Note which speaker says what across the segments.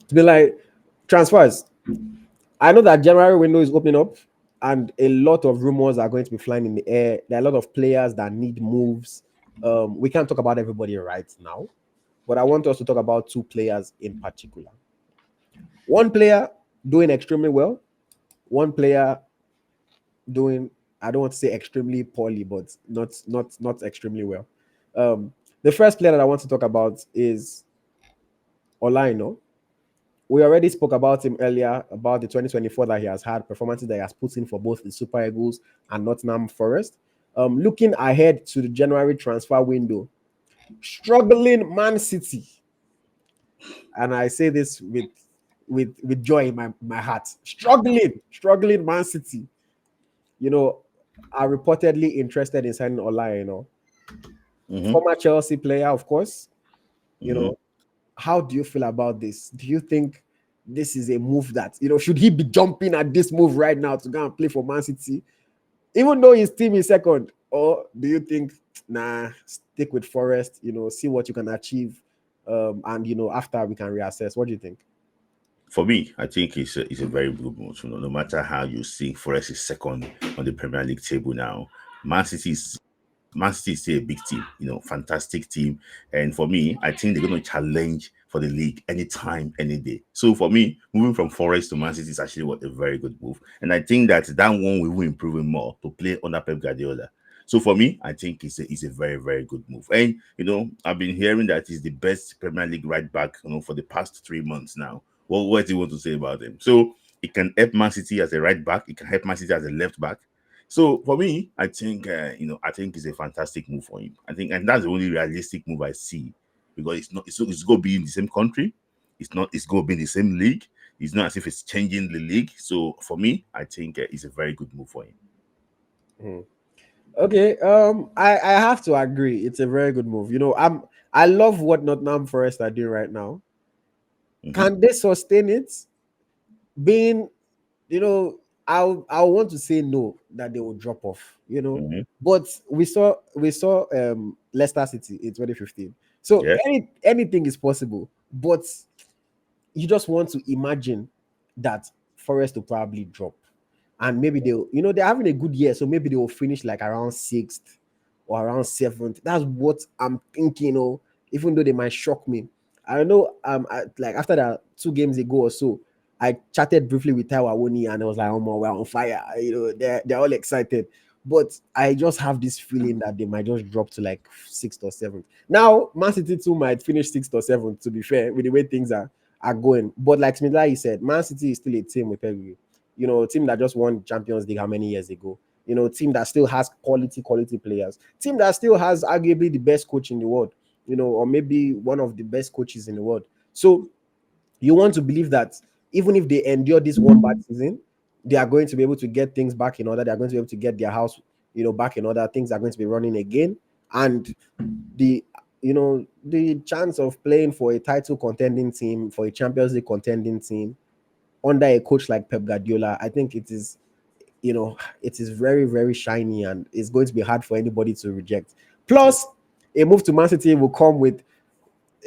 Speaker 1: To be like transfers. I know that January window is opening up, and a lot of rumors are going to be flying in the air. There are a lot of players that need moves. We can't talk about everybody right now, but I want us to talk about two players in particular. One player doing extremely well, one player doing, I don't want to say extremely poorly, but not extremely well. The first player that I want to talk about is Ola Aina. We already spoke about him earlier about the 2024 that he has had, performances that he has put in for both the Super Eagles and Nottingham Forest. Looking ahead to the January transfer window, struggling Man City, and I say this with joy in my heart. Struggling Man City. You know, are reportedly interested in signing Ola.
Speaker 2: Mm-hmm.
Speaker 1: Former Chelsea player, of course. You
Speaker 2: Mm-hmm.
Speaker 1: know, how do you feel about this? Do you think this is a move that, should he be jumping at this move right now to go and play for Man City, even though his team is second? Or do you think, nah, stick with Forest, see what you can achieve, and after we can reassess? What do you think?
Speaker 2: For me, I think it's a very good move. No matter how you see Forest is second on the Premier League table now, Man City is Man City is still a big team, fantastic team. And for me, I think they're going to challenge for the league anytime, any day. So for me, moving from Forest to Man City is actually what a very good move. And I think that one we will improve him more to play under Pep Guardiola. So for me, I think it's a very, very good move. And I've been hearing that he's the best Premier League right back, for the past 3 months now. Well, what do you want to say about him? So it can help Man City as a right back, it can help Man City as a left back. So for me, I think I think it's a fantastic move for him. I think, and that's the only realistic move I see, because it's going to be in the same country. It's going to be in the same league. It's not as if it's changing the league. So for me, I think it's a very good move for him.
Speaker 1: Hmm. Okay, I have to agree. It's a very good move. I love what Nottingham Forest are doing right now.
Speaker 2: Mm-hmm,
Speaker 1: Can they sustain it? Being, you know, I want to say no, that they will drop off,
Speaker 2: mm-hmm.
Speaker 1: but we saw Leicester City in 2015. So
Speaker 2: Yeah,
Speaker 1: anything is possible, but you just want to imagine that Forest will probably drop, and maybe they're having a good year, so maybe they will finish like around sixth or around seventh. That's what I'm thinking. Even though they might shock me. I know. Like after that 2 games ago or so, I chatted briefly with Taiwa Woni, and I was like, "Oh my, we're on fire!" They're all excited, but I just have this feeling that they might just drop to like sixth or seventh. Now, Man City too might finish sixth or seventh. To be fair, with the way things are going, but like Smith, like you said, Man City is still a team with Pep. A team that just won Champions League how many years ago? Team that still has quality players. Team that still has arguably the best coach in the world. Or maybe one of the best coaches in the world. So you want to believe that even if they endure this one bad season, they are going to be able to get things back in order. They are going to be able to get their house, back in order. Things are going to be running again, and the the chance of playing for a title contending team, for a Champions League contending team under a coach like Pep Guardiola, I think it is very, very shiny, and it's going to be hard for anybody to reject. Plus, a move to Man City will come with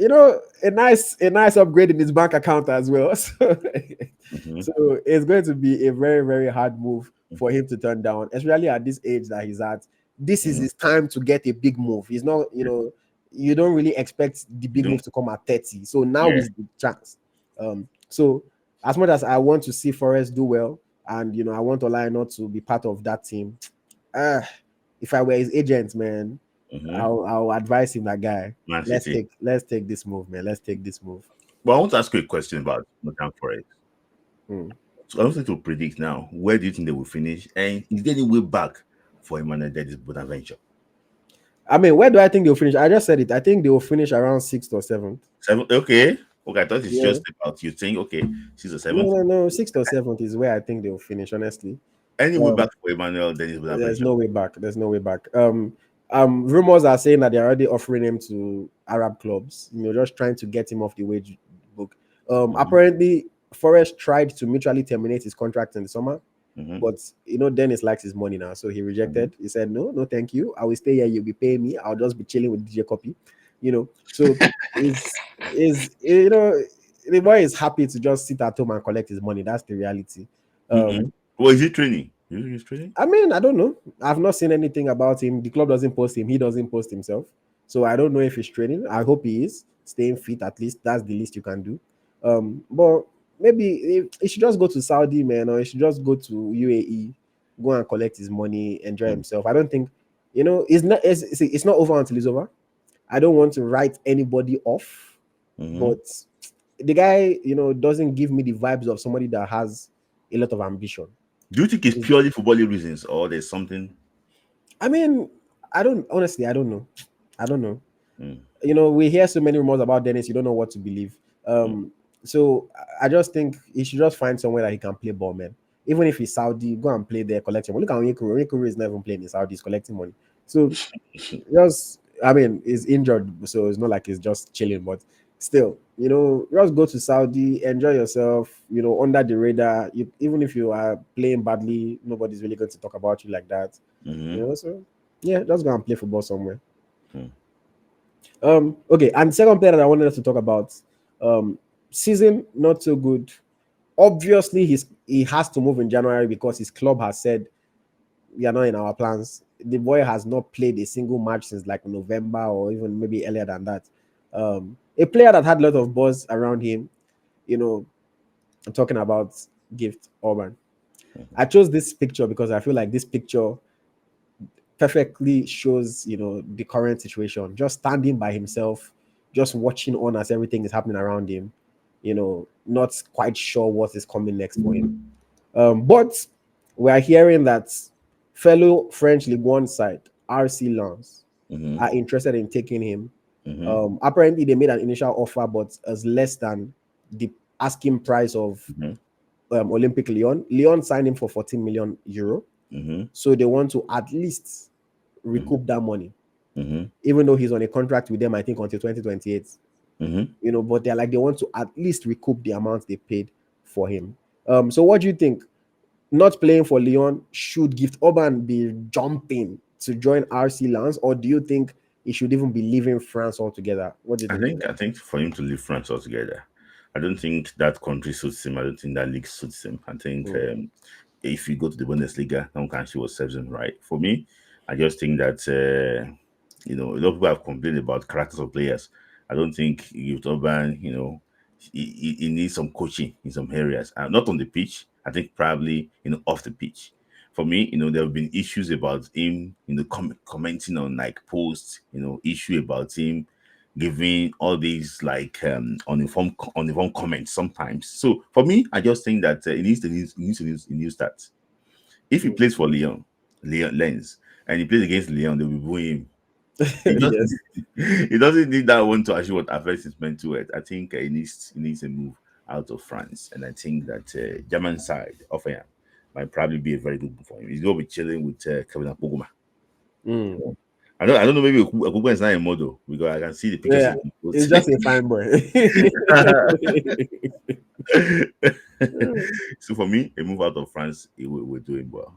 Speaker 1: a nice upgrade in his bank account as well.
Speaker 2: mm-hmm,
Speaker 1: So it's going to be a very, very hard move for him to turn down, especially at this age that he's at. This is
Speaker 2: mm-hmm.
Speaker 1: his time to get a big move. He's not, you don't really expect the
Speaker 2: You
Speaker 1: big
Speaker 2: don't,
Speaker 1: move to come at 30. So now
Speaker 2: yeah.
Speaker 1: is the chance. So as much as I want to see Forest do well, and I want Ola not to be part of that team, uh, if I were his agent, man,
Speaker 2: Mm-hmm.
Speaker 1: I'll advise him, that guy.
Speaker 2: Man
Speaker 1: Let's
Speaker 2: City.
Speaker 1: take let's take this move, man. Let's take this move.
Speaker 2: But I want to ask you a question about Nottingham Forest.
Speaker 1: Hmm.
Speaker 2: So I want you to predict now, where do you think they will finish, and is there any way back for Emmanuel Dennis Bonaventure?
Speaker 1: I mean, where do I think they'll finish? I just said it. I think they will finish around sixth or seventh.
Speaker 2: Seven. Okay. Okay. I thought it's
Speaker 1: Yeah.
Speaker 2: just about you think. Okay, she's a
Speaker 1: No,
Speaker 2: seventh.
Speaker 1: no, no. Sixth or seventh is where I think they'll finish. Honestly,
Speaker 2: Any way
Speaker 1: um,
Speaker 2: back for Emmanuel Dennis
Speaker 1: there's
Speaker 2: Bonaventure?
Speaker 1: no way back. There's no way back. Rumors are saying that they're already offering him to Arab clubs. Just trying to get him off the wage book.
Speaker 2: Mm-hmm,
Speaker 1: Apparently, Forest tried to mutually terminate his contract in the summer.
Speaker 2: mm-hmm,
Speaker 1: But Dennis likes his money now, so he
Speaker 2: mm-hmm.
Speaker 1: rejected. He said, "No, no, thank you. I will stay here. You'll be paying me. I'll just be chilling with DJ Copy." So is the boy is happy to just sit at home and collect his money. That's the reality.
Speaker 2: Mm-mm.
Speaker 1: Um,
Speaker 2: Well, is he training? Is he training?
Speaker 1: I mean, I don't know. I've not seen anything about him. The club doesn't post him. He doesn't post himself. So I don't know if he's training. I hope he is staying fit. At least that's the least you can do. But maybe he should just go to Saudi, man, or he should just go to UAE, go and collect his money, enjoy
Speaker 2: Mm.
Speaker 1: himself. I don't think, it's not over until it's over. I don't want to write anybody off,
Speaker 2: Mm-hmm.
Speaker 1: but the guy, doesn't give me the vibes of somebody that has a lot of ambition.
Speaker 2: Do you think it's purely footballing reasons, or there's something?
Speaker 1: I mean, I don't honestly, I don't know. I don't know.
Speaker 2: Mm,
Speaker 1: We hear so many rumors about Dennis, you don't know what to believe.
Speaker 2: mm.
Speaker 1: So I just think he should just find somewhere that he can play ball, man. Even if he's Saudi, go and play there, collect money. Look at Onyekuru. Onyekuru is not even playing in Saudi, he's collecting money. So just, I mean, he's injured, so it's not like he's just chilling, but still, just go to Saudi, enjoy yourself, under the radar. Even if you are playing badly, nobody's really going to talk about you like that.
Speaker 2: Mm-hmm.
Speaker 1: So yeah, just go and play football somewhere.
Speaker 2: Mm.
Speaker 1: Okay, and second player that I wanted us to talk about, um, season not so good. Obviously, he has to move in January because his club has said we are not in our plans. The boy has not played a single match since like November or even maybe earlier than that. A player that had a lot of buzz around him, you know, I'm talking about Gift Orban. I chose this picture because I feel like this picture perfectly shows, the current situation. Just standing by himself, just watching on as everything is happening around him, not quite sure what is coming next for him. But we are hearing that fellow French Ligue 1 side, RC Lens,
Speaker 2: Mm-hmm.
Speaker 1: are interested in taking him.
Speaker 2: Mm-hmm.
Speaker 1: Apparently, they made an initial offer, but as less than the asking price of
Speaker 2: Mm-hmm.
Speaker 1: Olympic Lyon. Lyon signed him for 14 million euro.
Speaker 2: Mm-hmm.
Speaker 1: So they want to at least recoup that money,
Speaker 2: Mm-hmm.
Speaker 1: even though he's on a contract with them, I think until 2028.
Speaker 2: Mm-hmm.
Speaker 1: But they're like, they want to at least recoup the amount they paid for him. So what do you think? Not playing for Lyon, should Gift Orban be jumping to join RC Lens, or do you think he should even be leaving France altogether? What do you
Speaker 2: I
Speaker 1: think of
Speaker 2: think
Speaker 1: that?
Speaker 2: I think for him to leave France altogether, I don't think that country suits him. I don't think that league suits him. I think
Speaker 1: Mm,
Speaker 2: if you go to the Bundesliga, no one can see what serves him right. For me, I just think that a lot of people have complained about characters of players. I don't think Youth Urban, he needs some coaching in some areas. Not on the pitch. I think probably off the pitch. For me, there have been issues about him, commenting on like posts, issue about him giving all these like uninformed comments sometimes. So for me, I just think that he needs that. If he
Speaker 1: mm.
Speaker 2: plays for Leon Lens, and he plays against Leon, they will boo him. He doesn't.
Speaker 1: Yes.
Speaker 2: He doesn't need that one to achieve what affects his mental health. I think he needs a move out of France, and I think that German side of him might probably be a very good move for him. He's going to be chilling with Kevin Apoguma.
Speaker 1: Mm.
Speaker 2: I don't know. Maybe Apoguma is not a model because I can see the pictures
Speaker 1: Yeah,
Speaker 2: he's been
Speaker 1: he's
Speaker 2: posting.
Speaker 1: just a fine boy.
Speaker 2: So for me, a move out of France, we're doing well.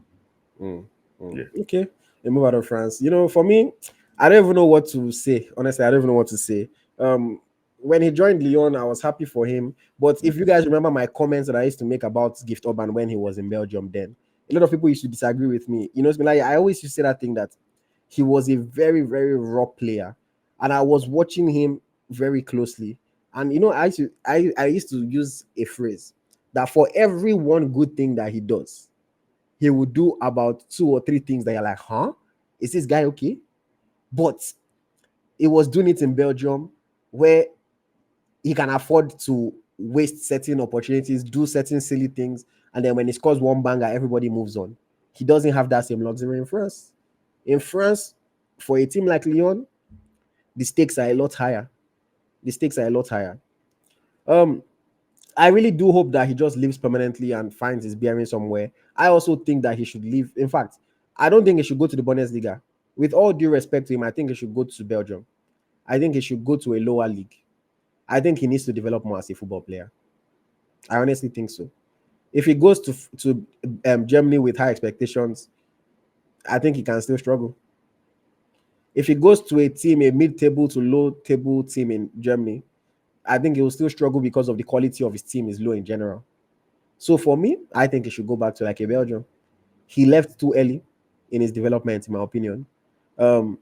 Speaker 1: Mm,
Speaker 2: Yeah.
Speaker 1: okay, they move out of France. For me, I don't even know what to say. Honestly, I don't even know what to say. When he joined Lyon, I was happy for him. But if you guys remember my comments that I used to make about Gift Orban when he was in Belgium, then a lot of people used to disagree with me. It's been like I always used to say that thing that he was a very, very raw player, and I was watching him very closely. And I used to use a phrase that for every one good thing that he does, he would do about two or three things that you're like, huh? Is this guy okay? But he was doing it in Belgium where he can afford to waste certain opportunities, do certain silly things, and then when he scores one banger, everybody moves on. He doesn't have that same luxury in France. In France, for a team like Lyon, the stakes are a lot higher. The stakes are a lot higher. Um, I really do hope that he just lives permanently and finds his bearing somewhere. I also think that he should leave. In fact, I don't think he should go to the Bundesliga. With all due respect to him, I think he should go to Belgium. I think he should go to a lower league. I think he needs to develop more as a football player. I honestly think so. If he goes to Germany with high expectations, I think he can still struggle. If he goes to a mid-table to low-table team in Germany, I think he will still struggle because of the quality of his team is low in general. So for me, I think he should go back to like a Belgium. He left too early in his development, in my opinion.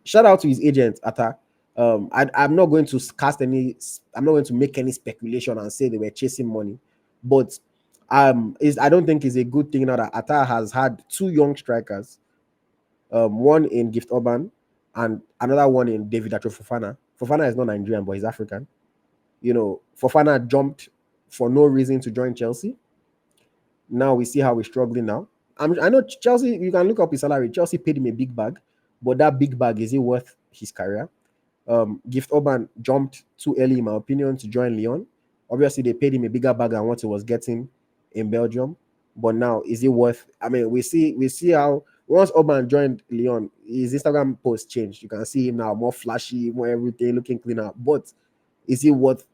Speaker 1: Shout out to his agent, Atta. I'm not going to cast any. I'm not going to make any speculation and say they were chasing money, but is I don't think it's a good thing now that Atta has had two young strikers, one in Gift Orban and another one in David Atro Fofana. Fofana is not Nigerian, but he's African. Fofana jumped for no reason to join Chelsea. Now we see how we're struggling now. I know Chelsea, you can look up his salary. Chelsea paid him a big bag, but that big bag, is it worth his career? Gift Orban jumped too early, in my opinion, to join Lyon. Obviously, they paid him a bigger bag than what he was getting in Belgium. But now, is it worth? I mean, we see how once Orban joined Lyon, his Instagram post changed. You can see him now more flashy, more everything, looking cleaner. But is it worth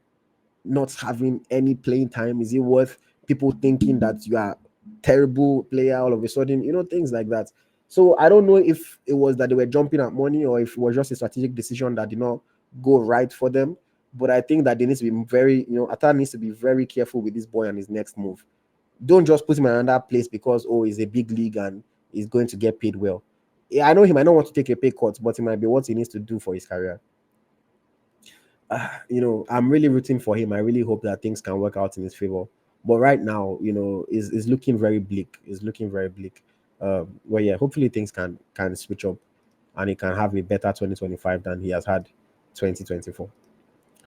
Speaker 1: not having any playing time? Is it worth people thinking that you are terrible player all of a sudden? Things like that. So I don't know if it was that they were jumping at money or if it was just a strategic decision that did not go right for them. But I think that they need to be very, Atta needs to be very careful with this boy and his next move. Don't just put him in another place because he's a big league and he's going to get paid well. Yeah, I know he might not want to take a pay cut, but it might be what he needs to do for his career. I'm really rooting for him. I really hope that things can work out in his favor. But right now, is looking very bleak. Is looking very bleak. Well, yeah, hopefully things can switch up, and he can have a better 2025 than he has had 2024.